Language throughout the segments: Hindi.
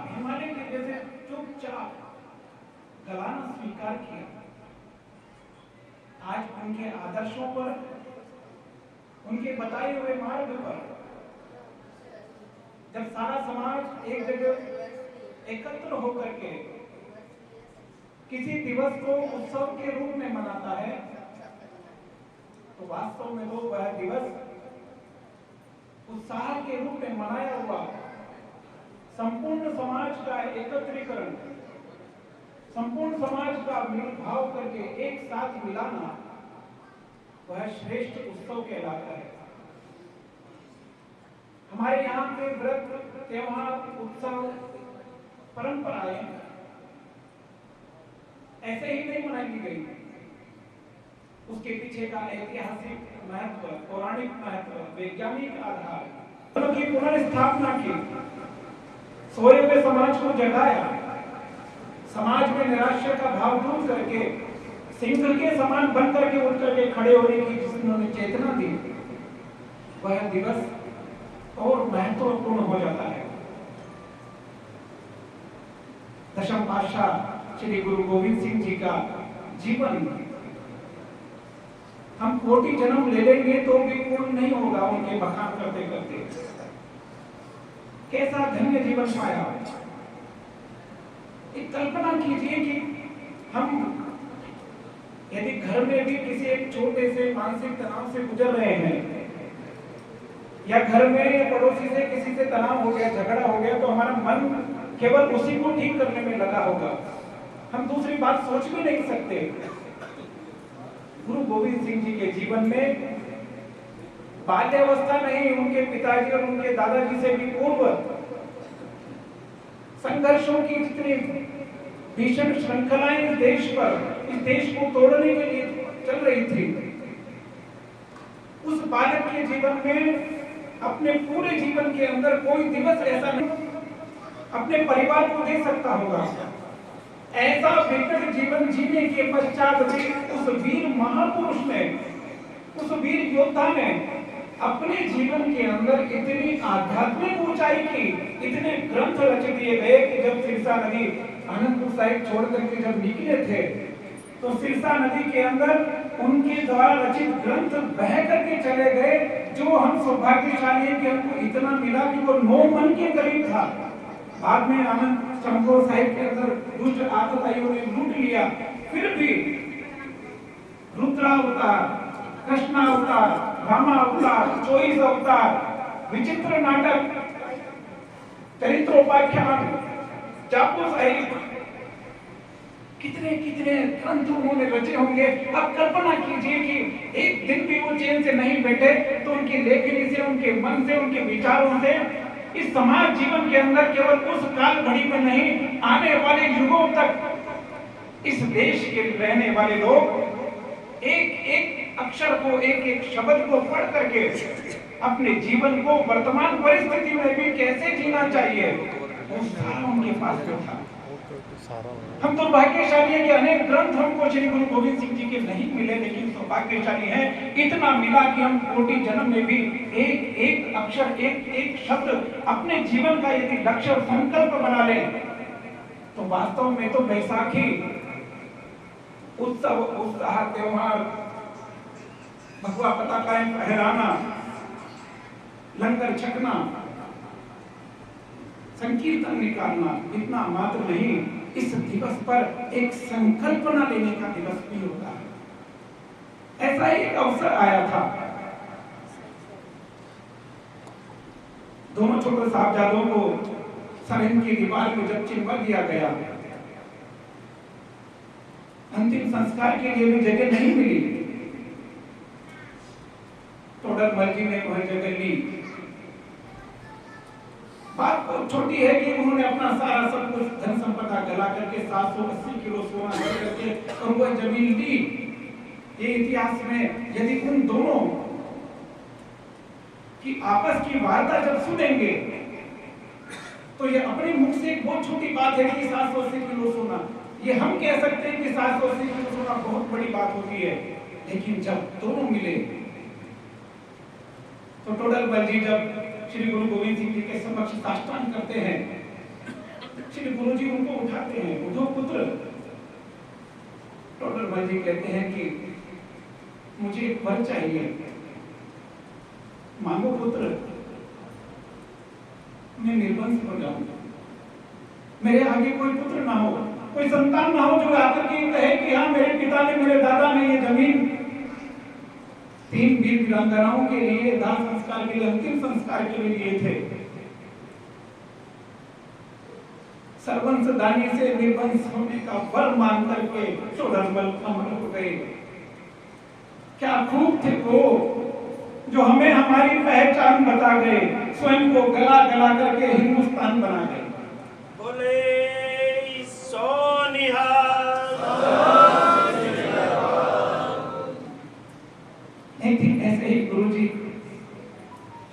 हिमालय के जैसे चुपचाप गलाना स्वीकार किया। आज उनके आदर्शों पर, उनके बताए हुए मार्ग पर जब सारा समाज एक जगह एकत्र होकर के किसी दिवस को उत्सव के रूप में मनाता है, तो वास्तव में तो वह दिवस उत्साह के रूप में मनाया हुआ संपूर्ण समाज का एकत्रीकरण, संपूर्ण समाज का मिल भाव करके एक साथ मिलाना, वह श्रेष्ठ उत्सव कहलाता है। हमारे यहाँ पे व्रत, त्योहार, उत्सव, परंपराएं ऐसे ही नहीं मनाई गई। उसके पीछे का ऐतिहासिक महत्व, पौराणिक महत्व, वैज्ञानिक आधार, उनकी पुनर्स्थापना की, सोए हुए समाज को जगाया, समाज में निराशा का भाव दूर करके सिंह के समान बन करके उठ करके खड़े होने की जिन्होंने चेतना दी, वह दिवस और महत्वपूर्ण हो जाता है। दशम पातशाह श्री गुरु गोविंद सिंह जी का जीवन हम कोटि जन्म ले लेंगे तो भी पूर्ण नहीं होगा उनके बखान करते करते। कैसा धन्य जीवन पाया। एक कल्पना कीजिए कि हम यदि घर में भी किसी एक छोटे से मानसिक तनाव से गुजर रहे हैं, या घर में या पड़ोसी से किसी से तनाव हो गया, झगड़ा हो गया, तो हमारा मन केवल उसी को ठीक करने में लगा होगा, हम दूसरी बात सोच भी नहीं सकते। गुरु गोविंद सिंह जी के जीवन में बाल्यावस्था नहीं, उनके पिताजी और उनके दादाजी से भी पूर्व संघर्षों की जितनी भीषण श्रृंखलाएं इस देश पर, इस देश को तोड़ने के लिए रही थी। उस बालक के जीवन में अपने पूरे जीवन के अंदर कोई दिवस ऐसा नहीं अपने परिवार को दे सकता होगा। ऐसा बेहतर जीवन जीने के पश्चात भी उस वीर महापुरुष ने, उस वीर योद्धा ने अपने जीवन के अंदर इतनी आध्यात्मिक ऊंचाई की, इतने ग्रंथ रच दिए गए कि जब सिरसा नदी आनंदपुर साहिब छोड़ करके जब निकले थे तो सिरसा नदी के अंदर उनके द्वारा रचित ग्रंथ बह करके चले गए। जो हम सौभाग्यशाली हैं कि हमको इतना मिला कि वो 9 मन के करीब था। बाद में आनंद चमकौर साहिब के अंदर दुष्ट आतताइयों ने लूट लिया, फिर भी रुद्रावतार, कृष्णावतार, रामावतार, 24 अवतार, विचित्र नाटक, चरित्रोपाख्यान, जापू साहिब, कितने कितने ग्रंथ उन्होंने रचे होंगे। अब कल्पना कीजिए कि एक दिन भी वो चैन से नहीं बैठे तो उनकी लेखनी से, उनके मन से, उनके विचारों से इस समाज जीवन के अंदर केवल उस काल घड़ी में नहीं, आने वाले युगों तक इस देश के रहने वाले लोग एक एक अक्षर को, एक एक शब्द को पढ़ करके अपने जीवन को वर्तमान परिस्थिति में भी कैसे जीना चाहिए वो सारा उनके पास था। हम तो भाग्यशाली हैं कि अनेक ग्रंथ हमको श्री गुरु गोविंद सिंह जी के नहीं मिले, लेकिन सौभाग्यशाली हैं इतना मिला कि हम कोटि जन्म में भी एक एक अक्षर, एक एक शब्द अपने जीवन का यदि लक्ष्य और संकल्प बना लें तो वास्तव में तो बैसाखी उत्सव, उत्साह, त्योहार, भगवा पताकाएं फहराना, लंगर छकना, संकीर्तन निकालना इतना मात्र नहीं, इस दिवस पर एक संकल्पना लेने का दिवस भी होता है। ऐसा ही एक अवसर आया था। दोनों छोटे साहबजादों को सरहिंद की दीवार में जब चिनवा दिया गया, अंतिम संस्कार के लिए भी जगह नहीं मिली, टोडरमल जी ने वह जगह ली। बात बहुत छोटी है कि उन्होंने अपना सारा सब कुछ धन संपदा गला करके 780 किलो सोना करके और वह जमीन ली। ये इतिहास में यदि उन दोनों की आपस की वार्ता जब सुनेंगे तो ये अपने मुख से एक बहुत छोटी बात है कि 780 किलो सोना, ये हम कह सकते हैं कि 780 किलो सोना बहुत बड़ी बात होती है, लेकिन जब दोनों मिले तो टोडरमल जी जब श्री गुरु गोविंद सिंह जी के समक्ष साष्टांग करते हैं, श्री गुरु जी उनको उठाते हैं, उठो पुत्र। टोडरमल जी कहते हैं कि मुझे एक वर चाहिए, मांगो पुत्र, मैं निर्वंश हो जाऊं, मेरे आगे कोई पुत्र ना हो, कोई संतान ना हो जो आकर के कहे कि हाँ मेरे पिता ने, मेरे दादा ने ये जमीन 3 वीर वीरांगनाओं के लिए दाह संस्कार के लिए, अंतिम संस्कार के लिए दिए थे। सर्वंश दानी से निर्वंश होने का वर मांग करके टोडरमल अमर हो गए। क्या खूब थे वो जो हमें हमारी पहचान बता गए, स्वयं को गला गला करके हिंदुस्तान बना गए। बोले सोनिहाल। एक दिन ऐसे ही गुरुजी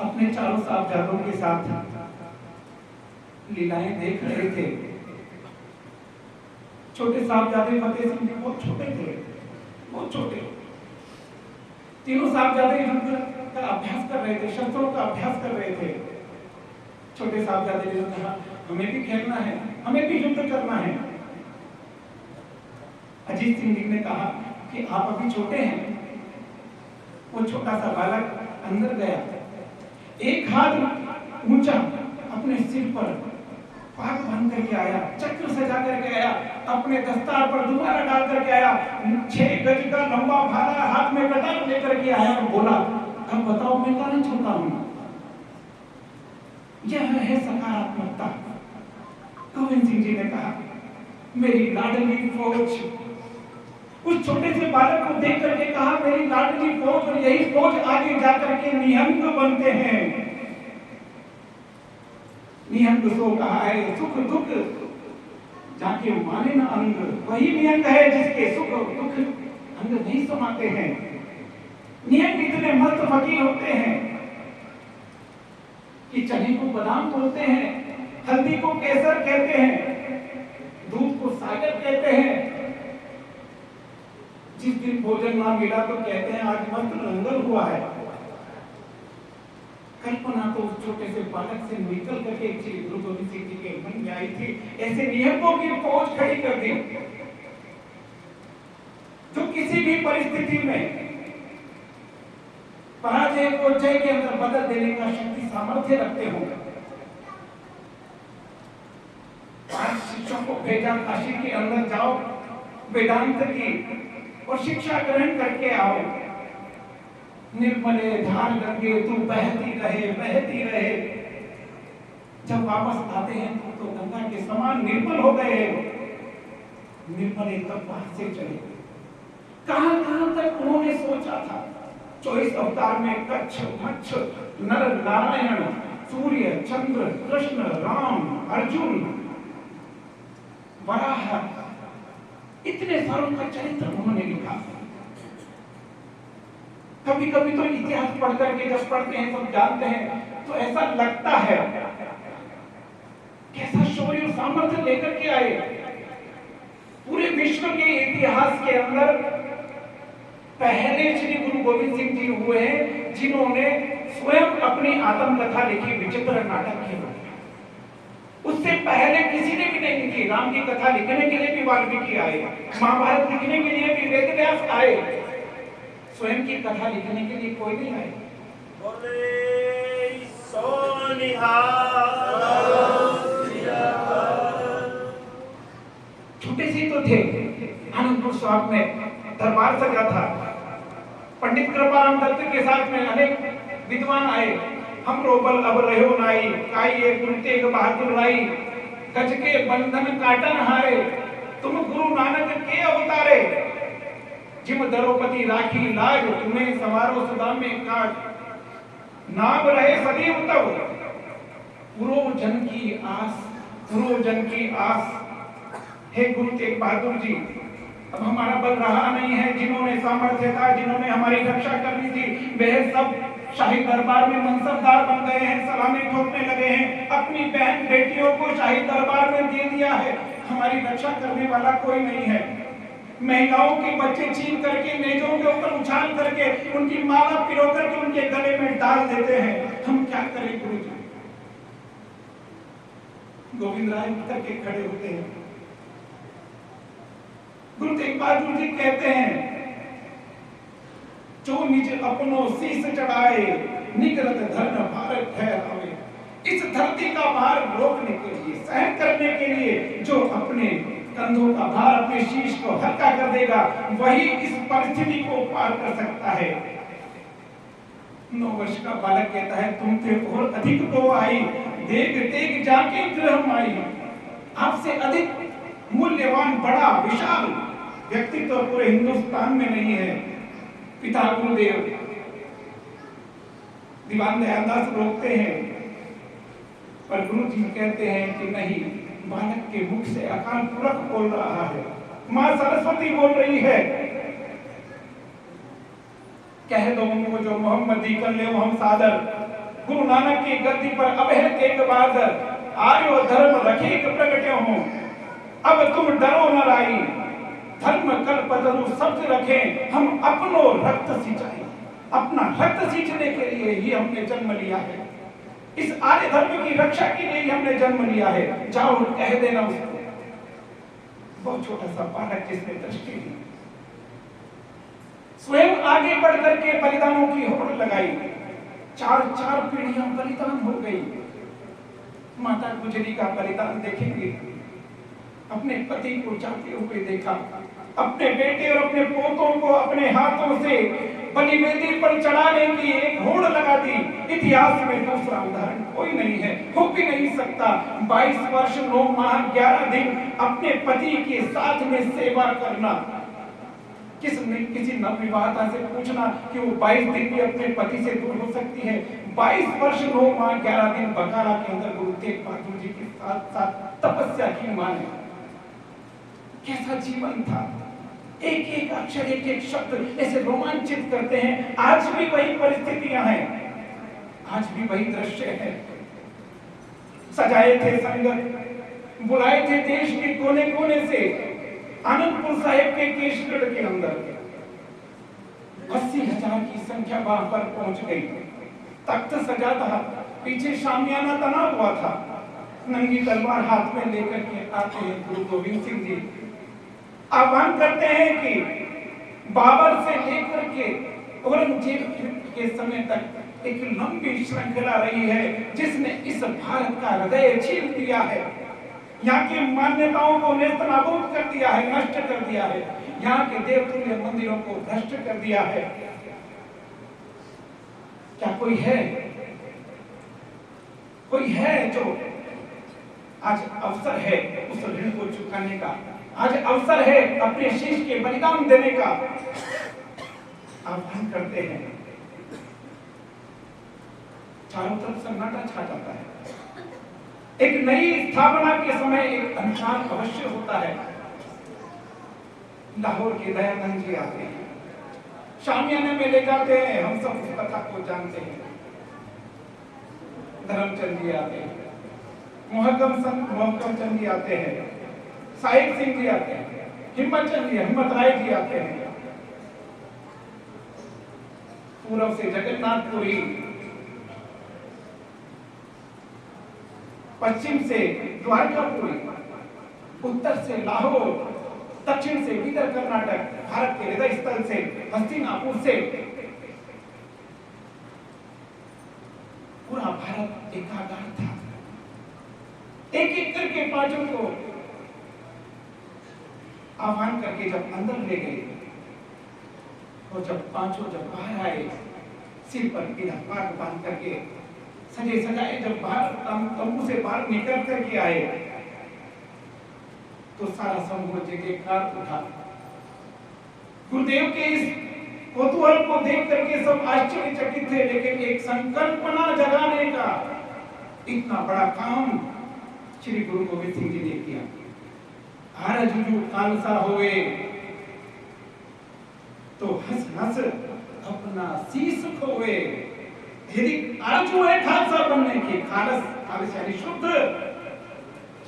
अपने चारों साहबजादों के साथ लीलाएं देख रहे थे। छोटे साहबजादे फतेह सिंह जी बहुत छोटे थे, बहुत छोटे। तीनों साहबजादे युद्ध का अभ्यास कर रहे थे, शस्त्रों का अभ्यास कर रहे थे। छोटे साहबजादे ने कहा हमें भी खेलना है, हमें भी युद्ध करना है। अजीत सिंह जी ने कहा कि आप अभी छोटे हैं। वो छोटा सा बालक अंदर गया, एक हाथ ऊंचा अपने सिर पर पाग बांध करके आया, चक्र सजा करके आया, अपने दस्तार पर दुबारा डाल करके आया, 6 गज का लंबा भाला हाथ में कटार लेकर के आया और बोला अब बताओ मैं कहां छोटा हूं। यह है सकारात्मकता। गोविंद सिंह जी ने कहा मेरी लाडली फौज, उस छोटे से बालक को देख करके कहा मेरी लाडली फौज, और यही फौज आगे जाकर के निहंग बनते हैं। निहंग सो कहा है सुख दुख जाके माने ना अंग, वही निहंग है जिसके सुख दुख हमें नहीं सुनाते हैं। नियम इतने मस्त फकीर होते हैं कि चने को बादाम बोलते हैं, हल्दी को केसर कहते हैं, दूध को सागर कहते हैं। जिस दिन भोजन ना मिला तो कहते हैं आज मस्त लंगर हुआ है। कल्पना तो उस छोटे से बालक से निकल करके श्री गुरु गोविंद सिंह जी के मन में आई थी। ऐसे नियमों की फौज खड़ी कर दी जो किसी भी परिस्थिति में पराजय को जय के अंदर बदल देने का शक्ति सामर्थ्य रखते हो। 5 शिष्यों को भेजा, काशी के अंदर जाओ, वेदांत की और शिक्षा ग्रहण करके आओ। निर्मले धार गंगे तू बहती रहे। जब वापस आते हैं तो गंगा के समान निर्मल हो गए। निर्मले तब वहां से चले। कहां तक उन्होंने सोचा था। 24 अवतार में कच्छ, मच्छ, नर नारायण, सूर्य, चंद्र, कृष्ण, राम, अर्जुन, वराह, इतने सारों का चरित्र उन्होंने लिखा। कभी कभी तो इतिहास पढ़ करके जब पढ़ते हैं तब जानते हैं तो ऐसा लगता है कैसा शौर्य और सामर्थ्य लेकर के आए। पूरे विश्व के इतिहास के अंदर पहले श्री गुरु गोविंद सिंह जी हुए हैं जिन्होंने स्वयं अपनी आत्मकथा लिखी, विचित्र नाटक किया। उससे पहले किसी ने भी नहीं लिखी। राम की कथा लिखने के लिए भी वाल्मीकि आए, महाभारत लिखने के लिए भी वेदव्यास आए, स्वयं की कथा लिखने के लिए कोई नहीं आए। बोले सो निहाल। छोटे से तो थे। आनंदपुर साहब में दरबार सजा था। पंडित कृपाराम दत्त के साथ में अनेक विद्वान आए। हम रोबल अब रहो नाई, काई एक गुरु तेग बहादुर लाई, गज के बंधन काटन हारे, तुम गुरु नानक के अवतारे, जिम द्रौपदी राखी लाज, तुम्हें समारोह सुदा में काट, नाम रहे सदैव तब, पुरोजन की आस। हे गुरु तेग बहादुर जी, अब हमारा बल रहा नहीं है। जिन्होंने सामर्थ्य था, जिन्होंने हमारी रक्षा करनी थी, वह सब शाही दरबार में मनसबदार बन गए हैं, सलामी ठोकने लगे हैं, अपनी बहन बेटियों को शाही दरबार में दे दिया है। हमारी रक्षा करने वाला कोई नहीं है। महिलाओं के बच्चे छीन करके मेजों के ऊपर उछाल करके उनकी माला पिरो करके उनके गले में डाल देते हैं। हम क्या करें गुरु जी? गोविंद राय उठ करके खड़े होते हैं। गुरु तेग बहादुर जी कहते हैं, जो निज अपनो शीस चढ़ाए, निगरत धर्म भारत ठहरावे। इस धरती का भार रोकने के लिए, सहन करने के लिए, जो अपने कंधों का भार, अपने शीश को हल्का कर देगा, वही इस परिस्थिति को पार कर सकता है। 9 वर्ष का बालक कहता है, तुम थे और अधिक को आई, देख देख जाके ग्रह माई। आपसे अधिक मूल्यवान, बड़ा विशाल व्यक्तित्व पूरे हिंदुस्तान में नहीं है। पिता गुरुदेव दीवान दयालदास रोकते हैं, पर गुरु जी कहते हैं कि नहीं, बालक के मुख से अकाल पुरख बोल रहा है, मां सरस्वती बोल रही है। कह दो उनको जो मोहम्मदी कर ले वो हम सादर, गुरु नानक की गद्दी पर अब है तेग बहादुर, आर्यो धर्म रखे प्रगटे हो, अब तुम डरो न राई, धर्म कल्प तरु शब्द रखें, हम अपनो रक्त सिंचाई। अपना रक्त सींचने के लिए ही हमने जन्म लिया है, इस आर्य धर्म की रक्षा के लिए ही हमने जन्म लिया है। जाओ कह देना उसको। बहुत छोटा सा बालक जिसने दृष्टि दी, स्वयं आगे बढ़ करके बलिदानों की होड़ लगाई। 4 पीढ़ियां बलिदान हो गई। माता गुजरी का बलिदान देखेंगे, अपने पति को जाते हुए देखा, अपने बेटे और अपने पोतों को अपने हाथों से बलिवेदी पर चढ़ाने की एक होड़ लगा दी। इतिहास में दूसरा उदाहरण कोई नहीं है, हो भी नहीं सकता। 22 वर्ष 9 माह 11 दिन अपने पति के साथ में सेवा करना। किसी नवविवाहिता से पूछना कि वो 22 दिन भी अपने पति से दूर हो सकती है? 22 वर्ष 9 माह 11 दिन बकाला के अंदर गुरु तेग बहादुर जी के साथ साथ तपस्या की माने। कैसा जीवन था, एक एक अक्षर, एक एक शब्द ऐसे रोमांचित करते हैं। आज भी वही परिस्थितियां हैं, आज भी वही दृश्य है। सजाए थे संगत, बुलाए थे देश के कोने कोने से, आनंदपुर साहिब के केशगढ़ के अंदर 80,000 की संख्या वहां पर पहुंच गई। तख्त सजा था, पीछे शामियाना तना हुआ था, नंगी तलवार हाथ में लेकर के आते हैं गुरु गोविंद सिंह जी। आह्वान करते हैं कि बाबर से लेकर के औरंगजेब के समय तक एक लंबी श्रृंखला रही है जिसने इस भारत का हृदय छीन दिया है, यहाँ की मान्यताओं को नेस्तनाबूद कर दिया है, नष्ट कर दिया है, यहाँ के देवतुल्य मंदिरों को भ्रष्ट कर दिया है। क्या कोई है, कोई है जो आज अवसर है उस ऋण को चुकाने का, आज अवसर है अपने शीश के बलिदान देने का। आह्वान करते हैं, चारों तरफ सन्नाटा छा जाता है। एक नई स्थापना के समय एक अंधकार अवश्य होता है। लाहौर के दयानंद जी आते हैं, शामियाने में ले जाते हैं, हम सब उस कथा को जानते हैं। धर्मचंद जी आते हैं, मोहकम चंद जी आते हैं, साहिब सिंह जी आते हैं, हिम्मत चंद जी, हिम्मत राय जी आते हैं। पूर्व से जगन्नाथपुरी, पश्चिम से द्वारकापुरी, उत्तर से लाहौर, दक्षिण से बीदर कर्नाटक, भारत के हृदय स्थल से हस्तिनापुर से पूरा भारत एकाकार था। एक एक करके पांचों को आह्वान करके जब अंदर ले गए, तो जब पांचों जब बाहर आए, सिर पर पीढ़ा बांध करके सजे सजाए जब बाहर तंबू से बाहर निकल करके आए, तो सारा समूह जयकार उठा। गुरुदेव के इस कौतूहल को देख करके सब आश्चर्यचकित थे, लेकिन एक संकल्पना जगाने का इतना बड़ा काम श्री गुरु गोविंद सिंह जी ने किया। हर जुजू खालसा होए तो हंस हंस अपना शीश खोए। यदि आरजू है खालसा बनने की, खालस यानी शुद्ध,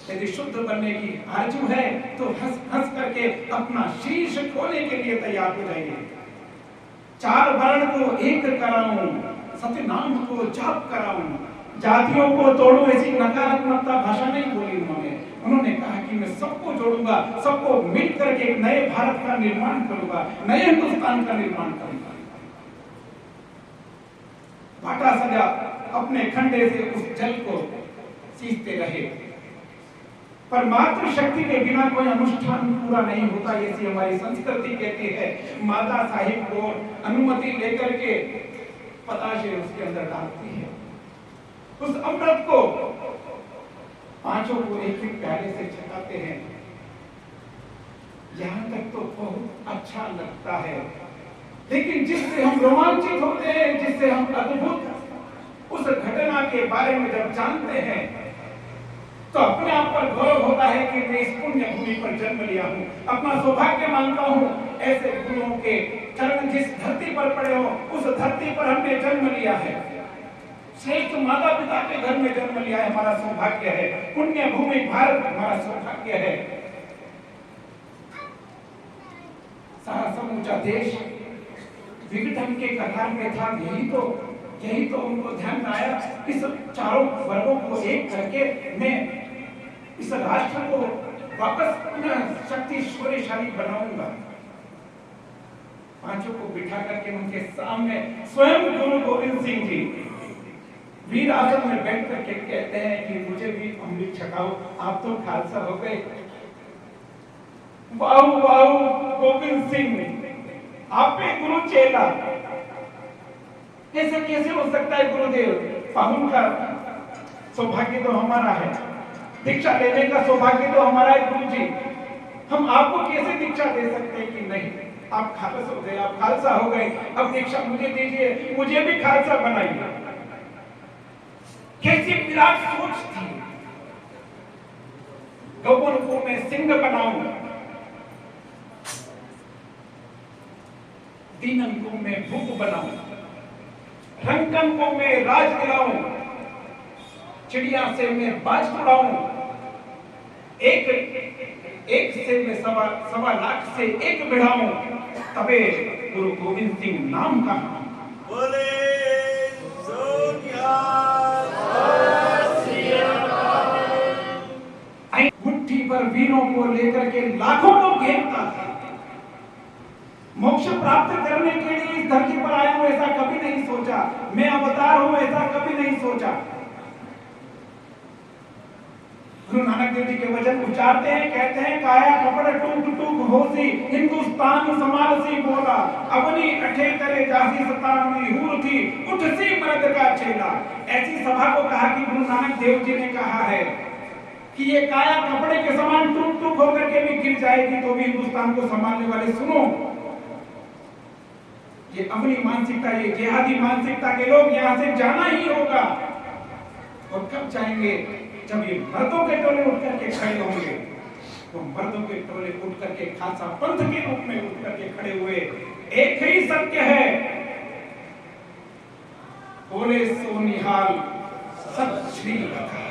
यदि शुद्ध बनने की आरजू है तो हंस हंस करके अपना शीश खोने के लिए तैयार हो जाइए। चार वर्ण को एक कराऊं, सत्यनाम को जाप कराऊं, जातियों को तोड़ूं, ऐसी नकारात्मकता भाषा नहीं बोली उन्होंने। उन्होंने कहा कि मैं सबको जोड़ूंगा, सबको मिलकर के एक नए भारत का निर्माण करूंगा, नए हिंदुस्तान का निर्माण करूंगा। बाटा सजा अपने खंडे से उस जल को सींचते रहे। पर मातृशक्ति के बिना कोई अनुष्ठान पूरा नहीं होता, ऐसी हमारी संस्कृति कहती है। माता साहिब को अनुमति लेकर के पताशे उसके अंदर डालती है। उस अमृत को पांचों को एक एक प्याले से छकाते हैं। यहां तक तो बहुत अच्छा लगता है, लेकिन जिससे हम रोमांचित होते हैं, जिससे हम अद्भुत उस घटना के बारे में जब जानते हैं, तो अपने आप पर गौरव होता है कि मैं इस पुण्य भूमि पर जन्म लिया हूँ। अपना सौभाग्य मानता हूँ, ऐसे गुरुओं के चरण जिस धरती पर पड़े हो, उस धरती पर हमने जन्म लिया है। श्रेष्ठ माता पिता के घर में जन्म लिया है, हमारा सौभाग्य है। पुण्य भूमि भारत हमारा सौभाग्य है। सारा समूचा देश विघटन के कगार में था। यही तो उनको ध्यान में आया, इस चारों वर्गों को एक करके मैं इस राष्ट्र को वापस शक्तिशाली बनाऊंगा। पांचों को बिठा करके उनके सामने स्वयं गुरु गोविंद सिंह जी वीर आसन में बैठ करके कहते हैं कि मुझे भी अमृत छकाओ, आप तो खालसा हो गए। वाह वाह गोविंद सिंह, आप भी गुरु चेला, ऐसा कैसे हो सकता है गुरुदेव? पाहुन का सौभाग्य तो हमारा है, दीक्षा लेने का सौभाग्य तो हमारा है गुरु जी। हम आपको कैसे दीक्षा दे सकते हैं कि नहीं, आप खालसा हो गए, आप खालसा हो गए, अब दीक्षा मुझे दीजिए, मुझे भी खालसा बनाइए। कैसी विराट सोच थी। गौवन को मैं सिंह बनाऊं, दीनन को मैं भूप बनाऊं, रंकन को मैं राज दिलाऊं, चिड़िया से मैं बाज उड़ाऊं, एक एक से मैं सवा लाख से एक बिढ़ाऊं, तबे गुरु गोविंद सिंह नाम कहा। बोले मुट्ठी पर वीरों को लेकर के लाखों को घेरता था। मोक्ष प्राप्त करने के लिए इस धरती पर आया हूं ऐसा कभी नहीं सोचा, मैं अवतार हूं ऐसा कभी नहीं सोचा। गुरु नानक देव जी के वचन उच्चारते हैं, कहते हैं काया कपड़ टूक टूक होसी, हिंदुस्तान समालसी बोला, अपनी अठे करे जासी सतावनी हूर थी, उठसी मर्द का चेला। ऐसी सभा को कहा कि गुरु नानक देव जी ने कहा है कि ये काया कपड़े के समान टूक टूक होकर के भी गिर जाएगी तो भी हिंदुस्तान को संभालने वाले सुनो। ये अपनी मानसिकता, ये जिहादी मानसिकता के लोग यहाँ से जाना ही होगा। और कब जाएंगे? जब ये मर्दों के टोले उठ करके खड़े होंगे। तो मर्दों के टोले उठ करके खालसा पंथ के रूप में उठ करके खड़े हुए, एक ही सत्य है, बोले सो निहाल सत श्री अकाल।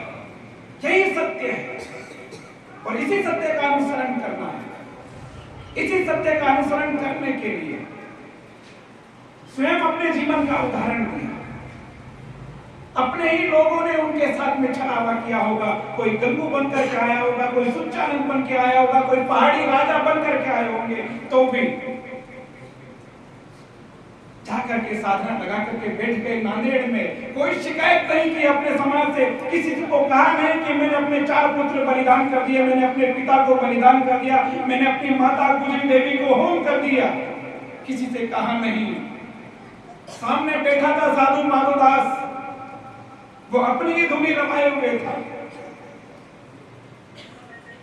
यही सत्य है और इसी सत्य का अनुसरण करना है। इसी सत्य का अनुसरण करने के लिए स्वयं अपने जीवन का उदाहरण दिया। अपने ही लोगों ने उनके साथ में छलावा किया होगा। कोई गंगू बनकर के आया होगा, कोई सुच्चानंद बन के आया होगा, कोई पहाड़ी राजा बनकर के आए होंगे, तो भी जाकर के साधना लगा करके बैठ गए नांदेड़ में। कोई शिकायत नहीं की अपने समाज से, किसी को कहा नहीं कि मैंने अपने 4 पुत्र बलिदान कर दिए, मैंने अपने पिता को बलिदान कर दिया, मैंने अपनी माता गुजरी देवी को होम कर दिया। किसी से कहा नहीं। सामने बैठा था साधु माधोदास, वो अपनी ही धुनी रमाए हुए था।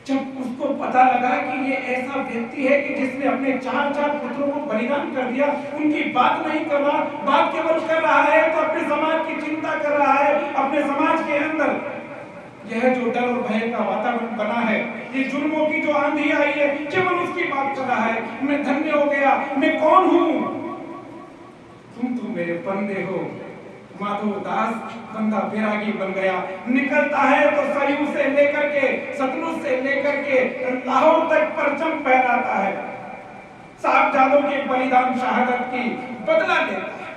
जब उसको पता लगा कि ये ऐसा व्यक्ति है कि जिसने अपने 4 पुत्रों को बलिदान कर दिया, उनकी बात नहीं कर रहा, बात केवल कर रहा है तो अपने समाज की चिंता कर रहा है। अपने समाज के अंदर यह जो डर और भय का वातावरण बना है, ये जुल्मों की जो आंधी आई है, केवल उसकी बात कर रहा है। मैं धन्य हो गया, मैं कौन हूं? तुम मेरे बंदे हो। माधोदास बंदा बैरागी बन गया। निकलता है तो सरयू से लेकर के, सतलुज से लेकर के लाहौर तक परचम फहराता है। साहबजादों के बलिदान शहादत की बदला लेता है।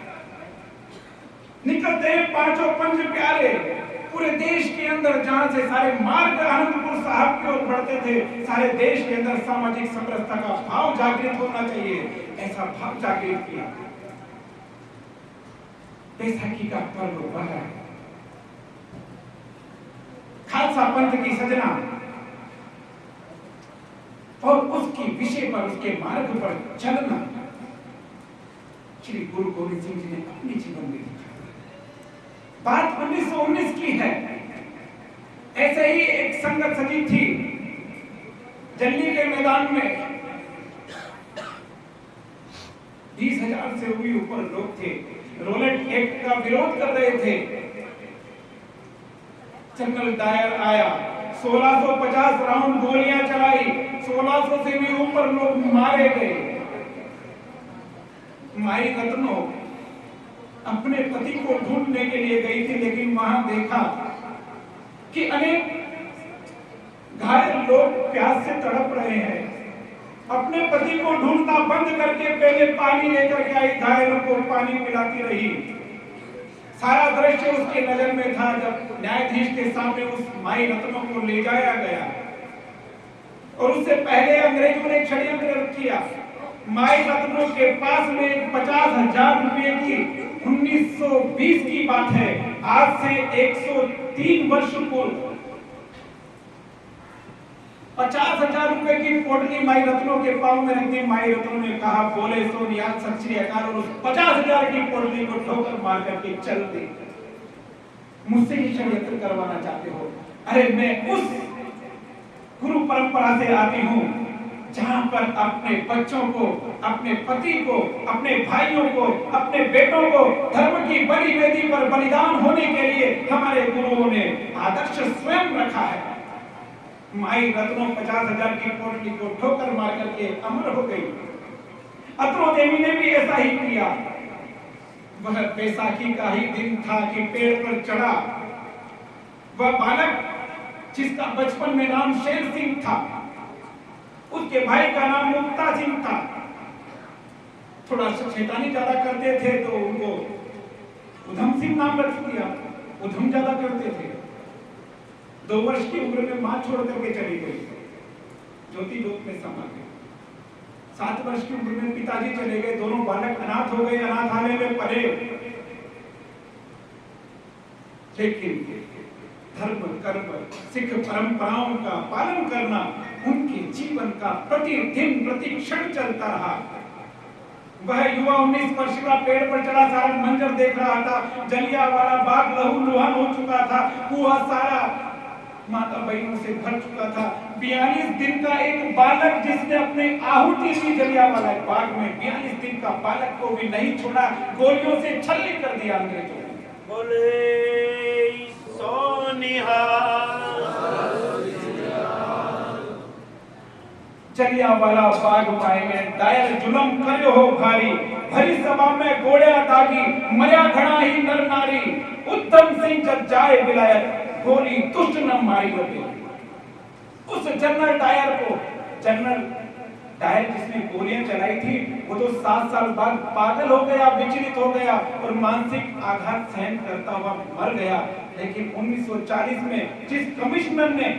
निकलते हैं 5 पंच प्यारे पूरे देश के अंदर, जहां से सारे मार्ग आनंदपुर साहब की ओर बढ़ते थे। सारे देश के अंदर सामाजिक समरसता का भाव जागृत होना चाहिए, ऐसा भाव जागृत किया। बैसाखी का पर्व बना, खालसा पंथ की सजना और उसकी विषय पर, उसके मार्ग पर चलना श्री गुरु गोविंद सिंह जी ने अपने जीवन में दिखाया। बात 1919 की है। ऐसे ही एक संगत सजी थी जल्ली के मैदान में। 20,000 से भी ऊपर लोग थे, रोलेट एक्ट का विरोध कर रहे थे। जनरल डायर आया, 1650 राउंड गोलियां चलाई, 1600 से भी ऊपर लोग मारे गए। माई रत्नो अपने पति को ढूंढने के लिए गई थी, लेकिन वहां देखा कि अनेक घायल लोग प्यास से तड़प रहे हैं। अपने पति को ढूंढना बंद करके पहले पानी लेकर के आई, घायलों को पानी पिलाती रही। सारा दृश्य उसके नजर में था। जब न्यायाधीश के सामने उस माई रत्नों को ले जाया गया और उससे पहले अंग्रेजों ने षड्यंत्र किया। माई रत्नों के पास में 50,000 रुपए की 1920 की बात है, आज से 103 वर्ष पूर्व 50,000 रुपए की पोटली माई रत्नों के पांव में रख दी। माई रत्नों ने कहा, बोले सो निहाल सत श्री अकाल, और उस 50,000 की पोटली को ठोकर मार करके चल दी। मुझसे ही षड्यंत्र करवाना चाहते हो? अरे मैं उस गुरु परंपरा से आती हूँ जहां पर अपने बच्चों को, अपने पति को, अपने भाइयों को, अपने बेटों को धर्म की बलि वेदी पर बलिदान होने के लिए हमारे गुरुओं ने आदर्श स्वयं रखा है। माई रत्नों 50,000 की पोटली को ठोकर मार करके अमर हो गई। अत्रो देवी ने भी ऐसा ही किया। वह बैसाखी का ही दिन था कि पेड़ पर चढ़ा वह बालक जिसका बचपन में नाम शेर सिंह था, उसके भाई का नाम मुक्ता सिंह था। थोड़ा शैतानी ज्यादा करते थे तो उनको उधम सिंह नाम रख दिया, उधम ज्यादा करते थे। 2 वर्ष की उम्र में मां छोड़ करके चली गई, ज्योति लोक में समा गई। 7 वर्ष की उम्र में पिताजी चले गए, दोनों बालक अनाथ हो गए, अनाथालय में पले। लेकिन धर्म कर्म सिख परंपराओं का पालन करना उनके जीवन का प्रतिदिन प्रतिक्षण चलता रहा। वह युवा 19 वर्ष का पेड़ पर चढ़ा सारा मंजर देख रहा था। जलियांवाला बाग लहूलुहान हो चुका था, कुआं सारा माता बहनों से भर चुका था। 42 दिन का एक बालक जिसने अपने आहुति दी जलियांवाला बाग में, 42 दिन का बालक को भी नहीं छोड़ा, गोलियों से छल्ली कर दिया अंग्रेजों ने। बोले सो निहाल। जलियांवाला बाग मायने दायर जुलम कर्यो हो भारी, भरी सभा में गोलियां दागी, मर्या घड़ा ही नर नारी। उत्तम सिंह जब जाए विलायत, गोली दुष्ट न मारी लगे। उस जनरल डायर को, जनरल डायर जिसने गोलियां चलाई थी, वो तो 7 साल बाद पागल हो गया, विचलित हो गया और मानसिक आघात सहन करता हुआ मर गया। लेकिन 1940 में जिस कमिश्नर ने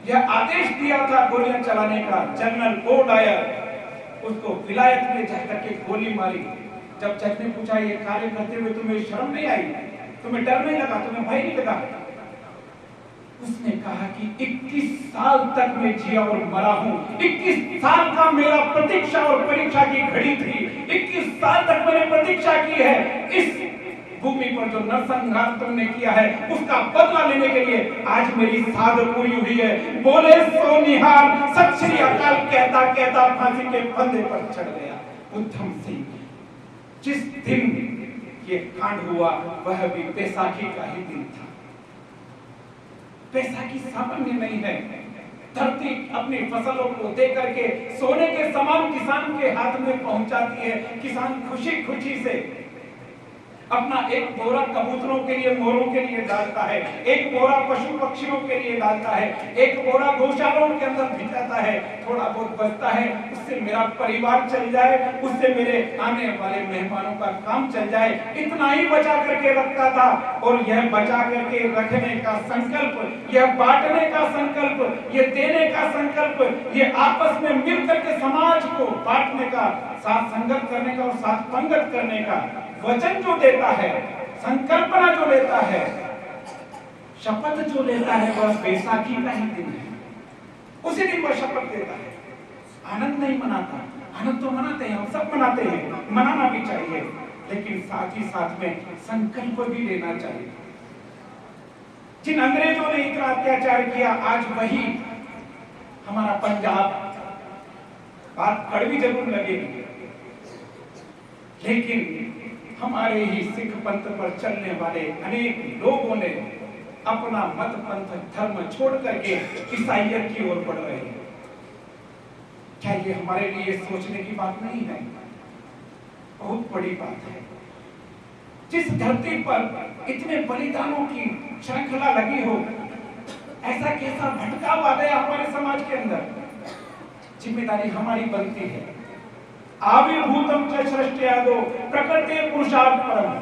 यह आदेश दिया था गोलियां चलाने का, जनरल ओ डायर, उसको विलायत में जाकर के गोली मारी। जब जज ने पूछा ये कार्य करते हुए तुम्हें शर्म नहीं आई, तुम्हें डर नहीं लगा, तुम्हें भय नहीं लगा? उसने कहा कि 21 साल तक मैं जिया और मरा हूं, 21 साल का मेरा प्रतीक्षा और परीक्षा की घड़ी थी, 21 साल तक मैंने प्रतीक्षा की है। इस भूमि पर जो नरसंहार तुमने किया है उसका बदला लेने के लिए आज मेरी साध पूरी हुई है। बोले सो निहाल, सत श्री अकाल कहता कहता फांसी के फंदे पर चढ़ गया उधम सिंह। जिस दिन ये कांड हुआ वह भी बैसाखी का ही दिन था। बैसाखी सामान्य नहीं है। धरती अपनी फसलों को दे करके सोने के समान किसान के हाथ में पहुंचाती है। किसान खुशी खुशी से अपना एक बोरा कबूतरों के लिए, मोरों के लिए डालता है, एक बोरा पशु पक्षियों के लिए डालता है, एक बोरा गौशालाओं के अंदर भिजाता है। थोड़ा बहुत बचता है, उससे मेरा परिवार चल जाए, उससे मेरे आने वाले मेहमानों का काम चल जाए, इतना ही बचा करके रखता था। और यह बचा करके रखने का संकल्प, यह बांटने का संकल्प, यह देने का संकल्प, यह आपस में मिल करके समाज को बांटने का, साथ संगत करने का और साथ पंगत करने का वचन जो देता है, संकल्पना जो लेता है, शपथ जो लेता है, वह बैसाखी का ही दिन है। उसी दिन वह शपथ देता है। आनंद नहीं मनाता, आनंद तो मनाते हैं, हम सब मनाते हैं, मनाना भी चाहिए, लेकिन साथ ही साथ में संकल्प भी लेना चाहिए। जिन अंग्रेजों ने इतना अत्याचार किया, आज वही हमारा पंजाब, बात कड़वी जरूर लगेगी, लेकिन हमारे ही सिख पंथ पर चलने वाले अनेक लोगों ने अपना मत पंथ धर्म छोड़ करके ईसाइयत की ओर बढ़ रहे हैं। क्या ये हमारे लिए सोचने की बात नहीं है? बहुत बड़ी बात है। जिस धरती पर इतने बलिदानों की श्रृंखला लगी हो, ऐसा कैसा भटकाव आ गया हमारे समाज के अंदर? जिम्मेदारी हमारी बनती है। आविर्भूतम च सृष्ट्यादो प्रकृते पुरुषार्थ परम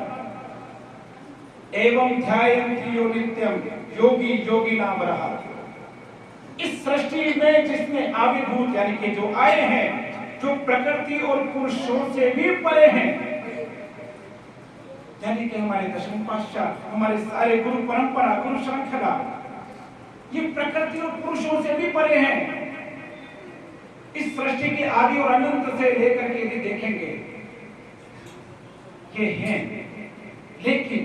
एवं ध्यायन्ति यो नित्यम योगी योगिनाम रहा। इस सृष्टि में जिसने आविर्भूत यानी कि जो आए हैं, जो प्रकृति और पुरुषों से भी परे हैं, यानी कि हमारे दशम पातशाह, हमारे सारे गुरु परंपरा, गुरु श्रृंखला, ये प्रकृति और पुरुषों से भी परे हैं। इस सृष्टि के आदि और अनंत से लेकर के यदि देखेंगे ये हैं, लेकिन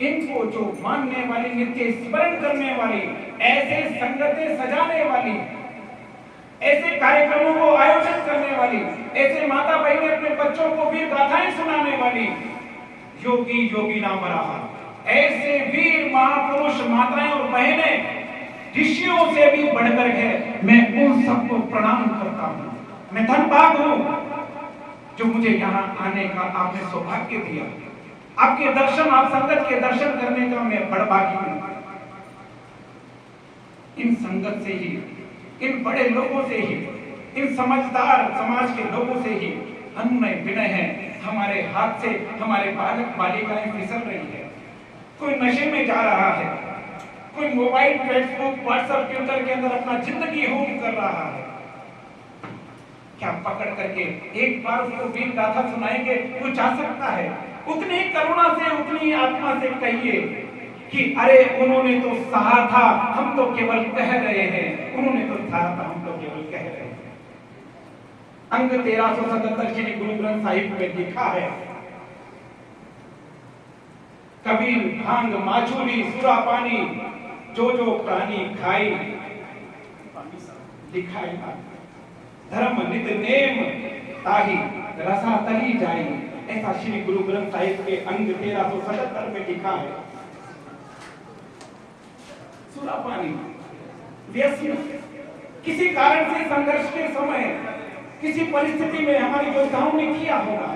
इनको जो मानने वाली, नित्य स्मरण करने वाली, ऐसे संगतें सजाने वाली, ऐसे कार्यक्रमों को आयोजित करने वाली, ऐसे माता बहनें अपने बच्चों को वीर गाथाएं सुनाने वाली, योगी योगी नाम रहा, ऐसे वीर महापुरुष माताएं और बहनें ऋषियों से भी बढ़कर है। मैं उन सबको प्रणाम करता हूं। मैं धन्यवाद हूं जो मुझे यहाँ आने का आपने सौभाग्य दिया। आपके दर्शन, आप संगत के दर्शन करने का मैं बड़भागी हूँ। इन संगत से ही, इन बड़े लोगों से ही, इन समझदार समाज के लोगों से ही अनुनय विनय है। हमारे हाथ से हमारे बालक बालिकाएं फिसल रही है। कोई नशे में जा रहा है, कोई मोबाइल, फेसबुक, व्हाट्सएप, ट्विटर के अंदर अपना जिंदगी होम कर रहा है। क्या पकड़ करके एक बार उसको वीर गाथा सुनाएंगे? वो जा सकता है। उतनी करुणा से, उतनी आत्मा से कहिए कि अरे उन्होंने तो सहा था, हम तो केवल कह रहे हैं। उन्होंने तो सहा था, हम तो केवल कह रहे हैं। अंग 1377 श्री गुरु ग्रंथ साहिब में लिखा है, कबीर भांग माछूरी सुरा पानी, जो जो प्राणी खाई दिखाई। धर्म नित नेम ताही रसा तली जाई। ऐसा श्री गुरु ग्रंथ साहिब के अंग 1377 में लिखा है। सुरा पानी, व्यसन, किसी कारण से संघर्ष के समय, किसी परिस्थिति में हमारे योद्धाओं ने किया होगा,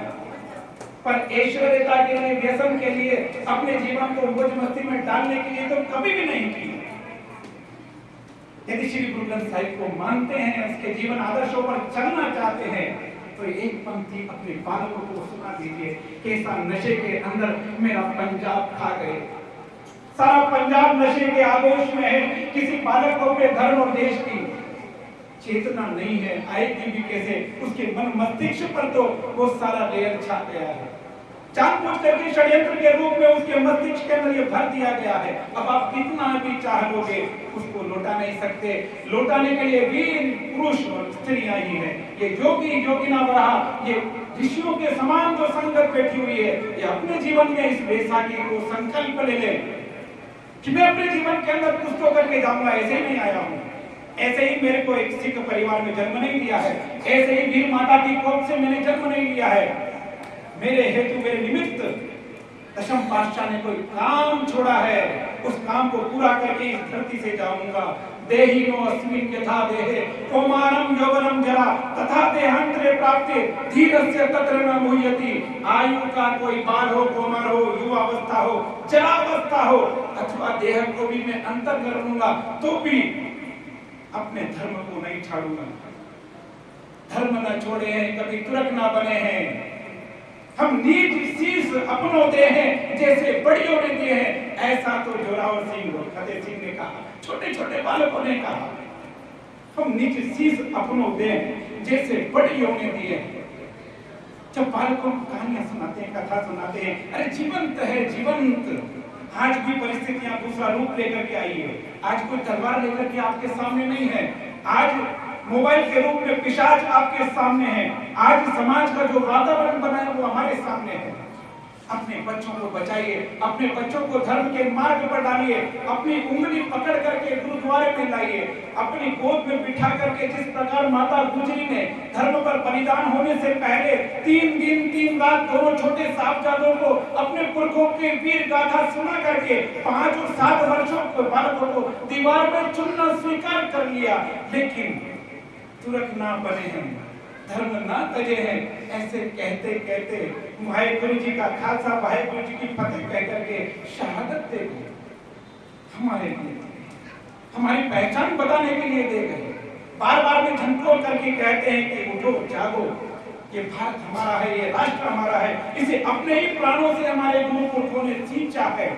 पर ऐश्वर्यता के लिए, व्यसन के लिए, अपने जीवन को मौज मस्ती में डालने के लिए तो कभी भी नहीं किया। यदि श्री गुरु ग्रंथ साहिब को मानते हैं, उसके जीवन आदर्शों पर चलना चाहते हैं, तो एक पंक्ति अपने बालकों को सुना दीजिए। कैसा नशे के अंदर मेरा पंजाब खा गए। सारा पंजाब नशे के आगोश में है। किसी बालक को अपने धर्म और देश की चेतना नहीं है, आएगी भी कैसे? उसके मन मस्तिष्क पर तो वो सारा लेयर छा गया है। जानबूझ करके षड्यंत्र के रूप में उसके मस्तिष्क के अंदर ये भर दिया गया है। अब आप कितना भी चाह लोगे, उसको लौटा नहीं सकते। लौटाने के लिए वीर पुरुष और स्त्रियां ही हैं। ये योगी योगिना रहा, ये ऋषियों के समान जो संगत बैठी हुई है, ये अपने जीवन में इस वैसाखी को संकल्प ले ले कि मैं अपने जीवन के अंदर कुछ तो करके जाऊंगा। ऐसे ही नहीं आया हूं, ऐसे ही मेरे को एक सिख परिवार में जन्म नहीं दिया है, ऐसे ही वीर माता की कोख से मैंने जन्म नहीं लिया है। मेरे हेतु, मेरे निमित्त दशम पातशाह ने कोई काम छोड़ा है, उस काम को पूरा करके इस धरती से जाऊंगा। देहिनो अस्मिन् यथा देहे कौमारम यौवनम जरा तथा देहांतरे प्राप्ते धीरस्य तत्र न मुह्यति। आयु का कोई बाल हो, कौमार हो, युवावस्था हो, जरावस्था हो, अथवा देह को भी मैं अंतर कर लूंगा, तो भी अपने धर्म को नहीं छोड़ूंगा। धर्म न छोड़े हैं, कभी तुरक ना बने हैं। हम नीच शीश अपनों दे हैं, जैसे बड़ियों ने दिए हैं। ऐसा तो जोरावर सिंह और फतेह सिंह ने कहा, छोटे छोटे बालकों ने कहा, हम नीच शीश अपनों दे जैसे बड़ियों ने दिए। जब बालकों को कहानियां सुनाते हैं, कथा सुनाते हैं, अरे जीवंत है, जीवंत। आज भी परिस्थितियां दूसरा रूप लेकर के आई है। आज कोई तलवार लेकर के आपके सामने नहीं है। आज मोबाइल के रूप में पिशाच आपके सामने है। आज समाज का जो वातावरण बना है वो हमारे सामने है। अपने बच्चों को बचाइए, अपने बच्चों को धर्म के मार्ग पर डालिए, अपनी उंगली पकड़ करके गुरुद्वारे में लाइए, अपनी गोद में बिठा करके, जिस प्रकार माता गुजरी ने धर्म पर बलिदान होने से पहले 3 दिन 3 रात दोनों छोटे साहबजादों को अपने पुरखों की वीर गाथा सुना करके 5 और 7 वर्षों को बालकों को दीवार में चुनना स्वीकार कर लिया, लेकिन तुरक ना बने हैं, धर्म ना तजे हैं। ऐसे कहते कहते वाहेगुरु जी का खालसा, वाहेगुरु जी की फतेह कह करके शहादत दे गए। हमारे लिए, हमारी पहचान बताने के लिए दे गए। बार बार में झंझोर करके कहते हैं कि उठो जागो, ये भारत हमारा है, ये राष्ट्र हमारा है। इसे अपने ही प्राणों से हमारे गुरु पुरखों ने सींचा है,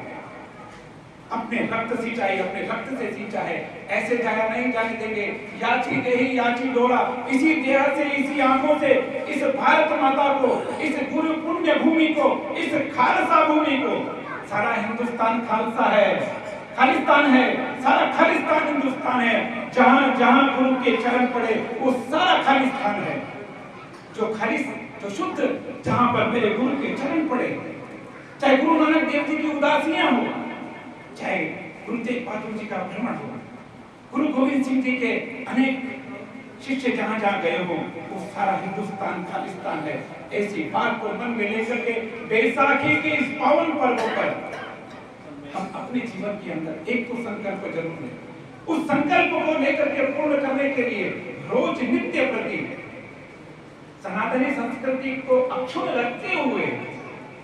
अपने रक्त सिंचाई, अपने रक्त से सींचा है। ऐसे जाया नहीं जाने देंगे। याची देही याची डोरा, इसी देह से, इसी आंखों से इस भारत माता को, इस गुरु पुण्य भूमि को, इस खालसा भूमि को, सारा हिंदुस्तान खालसा है, खालिस्तान है, सारा खालिस्तान हिंदुस्तान है। जहां जहां गुरु के चरण पड़े वो सारा खालिस्तान है। जो खालिस, जो शुद्ध, जहां पर मेरे गुरु के चरण पड़े, चाहे गुरु नानक देव जी की उदासियां हो, चाहे गुरु तेग बहादुर जी का भ्रमण हो, गुरु गोविंद सिंह जी के अनेक शिष्य जहां जहां गए हो, वो सारा हिंदुस्तान खालिस्तान है। ऐसी बात को मन में लेकर के बैसाखी के इस पावन पर्व पर हम अपने जीवन के अंदर एक तो संकल्प जरूर लें। उस संकल्प को लेकर के पूर्ण करने के लिए रोज नित्य प्रति सनातनी संस्कृति को अक्षुण्ण रखते हुए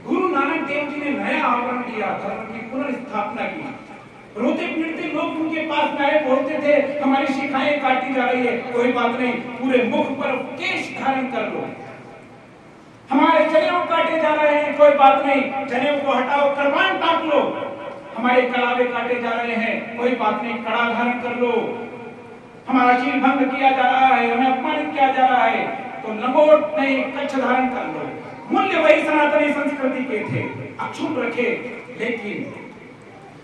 गुरु नानक देव जी ने नया आवरण दिया, धर्म की पुनर्स्थापना की। रोते पीड़ते लोग उनके पास आए, बोलते थे हमारी शिखाएं काटी जा रही है, कोई बात नहीं, पूरे मुख पर केश धारण कर लो। हमारे जनेऊ काटे जा रहे हैं, कोई बात नहीं, जनेऊ को हटाओ, करवान काट लो। हमारे कड़ावे काटे जा रहे हैं, कोई बात नहीं, कड़ा धारण कर लो। हमारा शील भंग किया जा रहा है, हमें अपमानित किया जा रहा है, तो लंगोट नहीं, कच्छ धारण कर लो। मूल्य वही सनातनी संस्कृति के थे, अक्षुण्ण रखे, लेकिन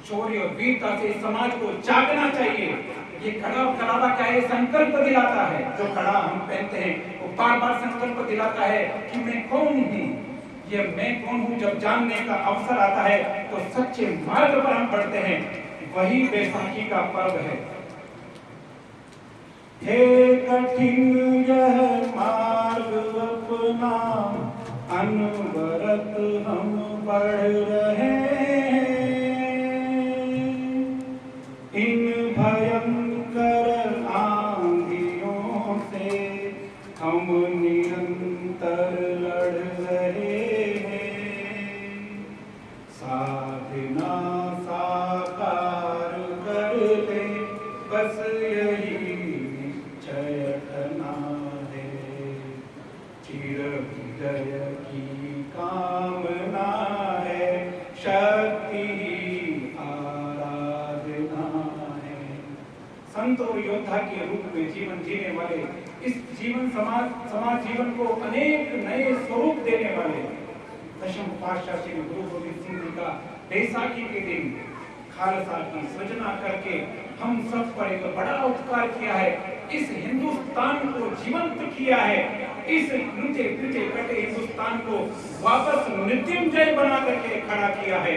शौर्य और वीरता से समाज को जागना चाहिए। ये कड़ा और कड़ावा क्या है? संकल्प दिलाता है। जो कड़ा हम पहनते हैं वो बार बार संकल्प दिलाता है कि मैं कौन हूँ। ये मैं कौन हूँ जब जानने का अवसर आता है तो सच्चे मार्ग पर हम बढ़ते हैं। वही बैसाखी का पर्व है। हे कठिन यह मार्ग अपना, अनवरत हम बढ़ रहे हैं। इन भयंकर आंधियों से हम निरंतर लड़ रहे हैं। साधना साकार कर ले, बस यही निश्चय करना है। चिरविजय की कामना है, शक्ति संत और योद्धा के रूप में जीवन जीने वाले, इस जीवन समाज जीवन को अनेक नए स्वरूप देने वाले दशम पातशाह श्री गुरु गोविंद सिंह जी का बैसाखी के दिन खालसा की सृजना करके हम सब पर एक बड़ा उपकार किया है। इस हिंदुस्तान को जीवंत किया है। इस लुटे पिटे कटे हिंदुस्तान को वापस मृत्युंजय बना करके खड़ा किया है।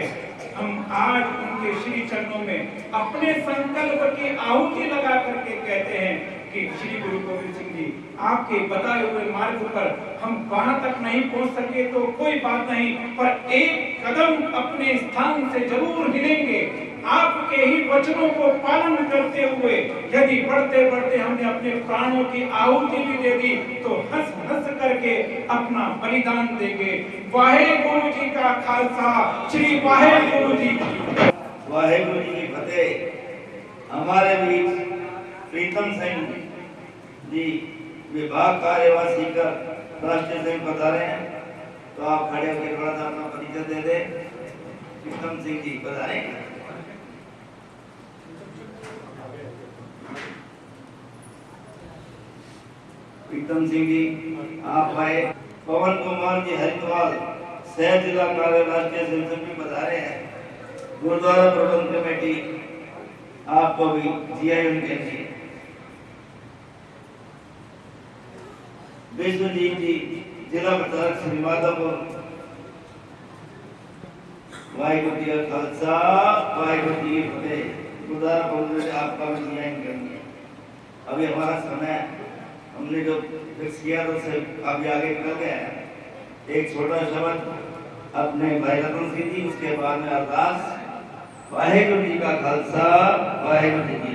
हम आज उनके श्री चरणों में अपने संकल्प की आहुति लगा करके कहते हैं कि श्री गुरु गोविंद सिंह जी, आपके बताए हुए मार्ग पर हम वहां तक नहीं पहुंच सके तो कोई बात नहीं, पर एक कदम अपने स्थान से जरूर हिलेंगे। आपके ही वचनों को पालन करते हुए यदि बढ़ते बढ़ते हमने अपने प्राणों की आहुति भी दे दी तो हंस हंस करके अपना बलिदान देंगे। वाहेगुरु जी का खालसा, श्री वाहेगुरु जी की वाहेगुरु जी की फतेह। हमारे बीच प्रीतम सिंह जी विभाग कार्यवाह सीकर राष्ट्रीय संघ बता रहे हैं, तो आप खड़े होकर थोड़ा सा अपना परिचय दे दें। प्रीतम सिंह जी बता रहे हैं। प्रीतम सिंह जी आप आए। पवन कुमार जी हरिद्वार सह जिला कार्य राष्ट्रीय संसद बता रहे हैं। गुरुद्वारा प्रबंध कमेटी आपको भी जीआई उनके लिए। विश्वजीत जी जिला प्रचारक श्री माधवपुर। वाहिगुरु जी का खालसा, वाहिगुरु जी की फतेह। गुरुद्वारा प्रबंध से आपका भी जीआई करेंगे। अभी हमारा समय हमने जो फिक्स किया तो उससे काफी आगे निकल गया है। एक छोटा शब्द अपने भाई रतन सिंह जी, उसके बाद में अरदास। वाहेगुरु जी का खालसा, वाहेगुरु जी की